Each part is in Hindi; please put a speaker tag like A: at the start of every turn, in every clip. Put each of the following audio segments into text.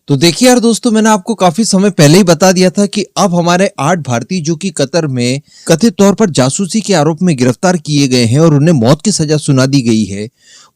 A: तो देखिए यार दोस्तों, मैंने आपको काफी समय पहले ही बता दिया था कि अब हमारे 8 भारतीय जो कि कतर में कथित तौर पर जासूसी के आरोप में गिरफ्तार किए गए हैं और उन्हें मौत की सजा सुना दी गई है,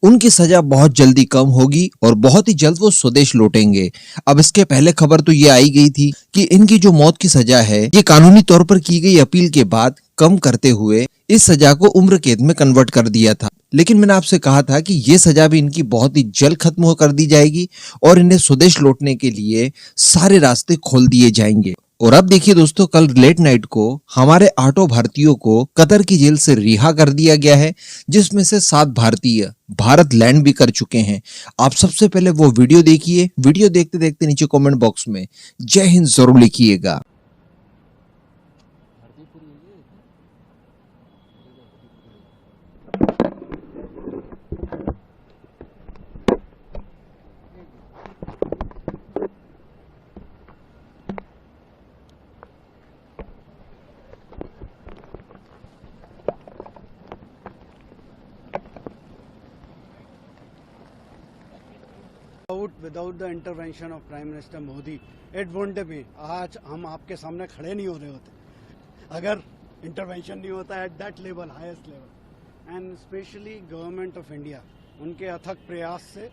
A: उनकी सजा बहुत जल्दी कम होगी और बहुत ही जल्द वो स्वदेश लौटेंगे। अब इसके पहले खबर तो ये आई गई थी कि इनकी जो मौत की सजा है, ये कानूनी तौर पर की गई अपील के बाद कम करते हुए इस सजा को उम्र कैद में कन्वर्ट कर दिया था। लेकिन मैंने आपसे कहा था कि ये सजा भी इनकी बहुत ही जल्द खत्म कर दी जाएगी और इन्हें स्वदेश लौटने के लिए सारे रास्ते खोल दिए जाएंगे। और अब देखिए दोस्तों, कल लेट नाइट को हमारे 8 भारतीयों को कतर की जेल से रिहा कर दिया गया है, जिसमें से 7 भारतीय भारत लैंड भी कर चुके हैं। आप सबसे पहले वो वीडियो देखिए। वीडियो देखते देखते नीचे कमेंट बॉक्स में जय हिंद जरूर लिखिएगा।
B: Without the intervention of Prime Minister Modi, it wouldn't be. आज हम आपके सामने खड़े नहीं हो रहे होते अगर इंटरवेंशन नहीं होता at that level, highest level. And specially government of India, उनके अथक प्रयास से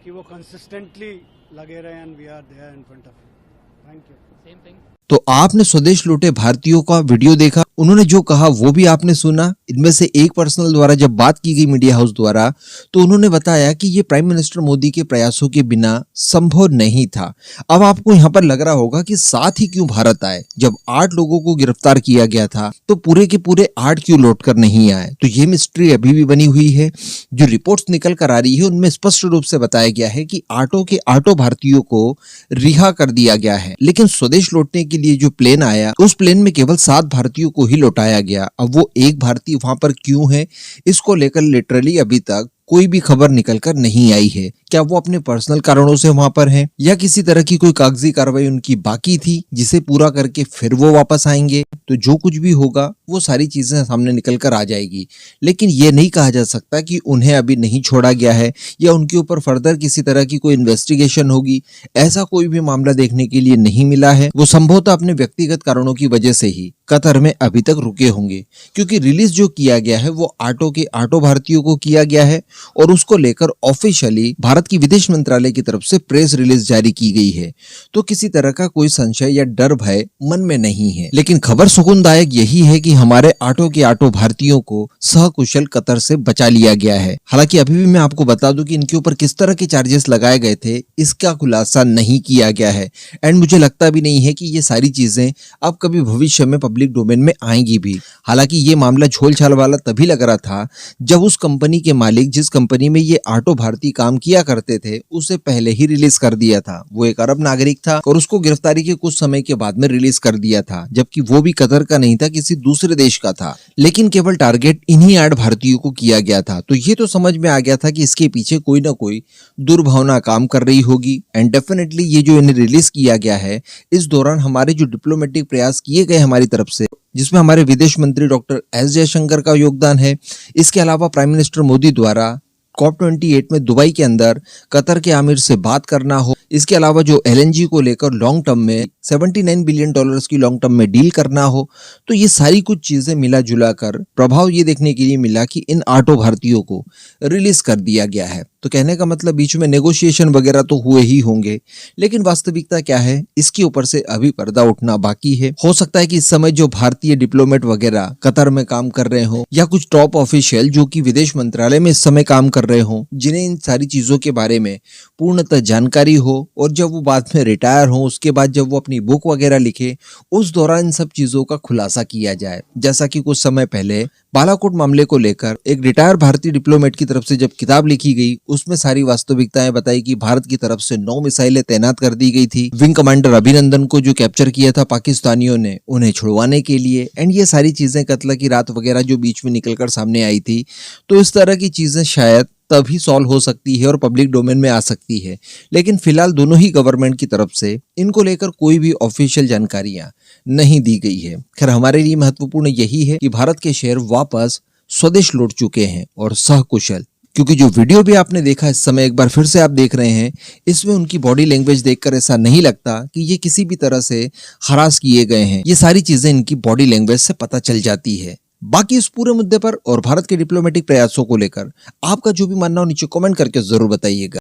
B: कि वो कंसिस्टेंटली लगे रहे and we are there in front of you. Thank you. Same thing.
A: तो आपने स्वदेश लौटे भारतीयों का वीडियो देखा, उन्होंने जो कहा वो भी आपने सुना। इनमें से एक पर्सनल द्वारा जब बात की गई मीडिया हाउस द्वारा, तो उन्होंने बताया कि ये प्राइम मिनिस्टर मोदी के प्रयासों के बिना संभव नहीं था। अब आपको यहाँ पर लग रहा होगा कि साथ ही क्यों भारत आए? जब 8 लोगों को गिरफ्तार किया गया था तो पूरे के पूरे 8 क्यों लौट कर नहीं आए? तो ये मिस्ट्री अभी भी बनी हुई है। जो रिपोर्ट्स निकल कर आ रही है उनमें स्पष्ट रूप से बताया गया है कि 8 के 8 भारतीयों को रिहा कर दिया गया है, लेकिन स्वदेश लौटने के लिए जो प्लेन आया उस प्लेन में केवल 7 भारतीयों को ही लौटाया गया। अब वो एक भारतीय वहां पर क्यों है, इसको लेकर लिटरली अभी तक कोई भी खबर निकल कर नहीं आई है। क्या वो अपने पर्सनल कारणों से वहां पर हैं, या किसी तरह की कोई कागजी कार्रवाई उनकी बाकी थी जिसे पूरा करके फिर वो वापस आएंगे? तो जो कुछ भी होगा वो सारी चीजें सामने निकल कर आ जाएगी। लेकिन ये नहीं कहा जा सकता कि उन्हें अभी नहीं छोड़ा गया है या उनके ऊपर फर्दर किसी तरह की कोई इन्वेस्टिगेशन होगी। ऐसा कोई भी मामला देखने के लिए नहीं मिला है। वो संभवतः अपने व्यक्तिगत कारणों की वजह से ही कतर में अभी तक रुके होंगे, क्योंकि रिलीज जो किया गया है वो 8 के 8 भारतीयों को किया गया है और उसको लेकर ऑफिशियली भारत की विदेश मंत्रालय की तरफ से प्रेस रिलीज जारी की गई है। तो किसी तरह का कोई संशय या डर भय मन में नहीं है। लेकिन खबर सुकूनदायक यही है कि हमारे 8 के 8 भारतीयों को सकुशल कतर से बचा लिया गया है। हालांकि अभी भी मैं आपको बता दूं कि इनके ऊपर किस तरह के चार्जेस लगाए गए थे इसका खुलासा नहीं किया गया है। एंड मुझे लगता भी नहीं है कि ये सारी चीजें अब कभी भविष्य में पब्लिक डोमेन में आएंगी भी। हालांकि ये मामला झोल छाल वाला तभी लग रहा था जब उस कंपनी के मालिक, जिस कंपनी में ये 8 भारतीय काम किया करते थे, उसे पहले ही रिलीज कर दिया था। वो एक अरब नागरिक था और उसको गिरफ्तारी के कुछ समय के बाद में रिलीज कर दिया था, जबकि वो भी कतर का नहीं था, किसी दूसरे देश का था। लेकिन केवल टारगेट इन्हीं 8 भारतीयों को किया गया था। तो ये तो समझ में आ गया था कि इसके पीछे कोई ना कोई दुर्भावना काम कर रही होगी। एंड डेफिनेटली ये जो इन्हें रिलीज किया गया है, इस दौरान हमारे जो डिप्लोमेटिक प्रयास किए गए हमारी तरफ से, जिसमें हमारे विदेश मंत्री डॉक्टर एस जयशंकर का योगदान है, इसके अलावा प्राइम मिनिस्टर मोदी द्वारा COP28 में दुबई के अंदर कतर के आमिर से बात करना हो, इसके अलावा जो LNG को लेकर लॉन्ग टर्म में $79 बिलियन की लॉन्ग टर्म में डील करना हो, तो ये सारी कुछ चीजें मिला जुला कर प्रभाव ये देखने के लिए मिला कि इन 8 भारतीयों को रिलीज कर दिया गया है। तो कहने का मतलब बीच में नेगोशिएशन वगैरह तो हुए ही होंगे, लेकिन वास्तविकता क्या है इसके ऊपर से अभी पर्दा उठना बाकी है। हो सकता है कि इस समय जो भारतीय डिप्लोमेट वगैरह कतर में काम कर रहे हो, या कुछ टॉप ऑफिशियल जो कि विदेश मंत्रालय में इस समय काम कर रहे हो, जिन्हें इन सारी चीजों के बारे में पूर्णतः जानकारी हो, और जब वो बाद में रिटायर हो, उसके बाद जब वो अपनी बुक वगैरह लिखे, उस दौरान इन सब चीजों का खुलासा किया जाए। जैसा कि कुछ समय पहले बालाकोट मामले को लेकर एक रिटायर भारतीय डिप्लोमेट की तरफ से जब किताब लिखी गई, उसमें सारी वास्तविकताएं बताई कि भारत की तरफ से 9 मिसाइलें तैनात कर दी गई थी विंग कमांडर अभिनंदन को, जो कैप्चर किया था पाकिस्तानियों ने, उन्हें छुड़वाने के लिए। एंड ये सारी चीजें कत्ल की रात वगैरह जो बीच में निकलकर सामने आई थी, तो इस तरह की चीजें शायद तभी सॉल्व हो सकती है और पब्लिक डोमेन में आ सकती है। लेकिन फिलहाल दोनों ही गवर्नमेंट की तरफ से इनको लेकर कोई भी ऑफिशियल जानकारियां नहीं दी गई है। खैर, हमारे लिए महत्वपूर्ण यही है कि भारत के शेयर वापस स्वदेश लौट चुके हैं और सकुशल। क्योंकि जो वीडियो भी आपने देखा इस समय एक बार फिर से आप देख रहे हैं, इसमें उनकी बॉडी लैंग्वेज देखकर ऐसा नहीं लगता कि ये किसी भी तरह से हरास किए गए हैं। ये सारी चीजें इनकी बॉडी लैंग्वेज से पता चल जाती है। बाकी इस पूरे मुद्दे पर और भारत के डिप्लोमेटिक प्रयासों को लेकर आपका जो भी मानना हो नीचे कमेंट करके जरूर बताइएगा।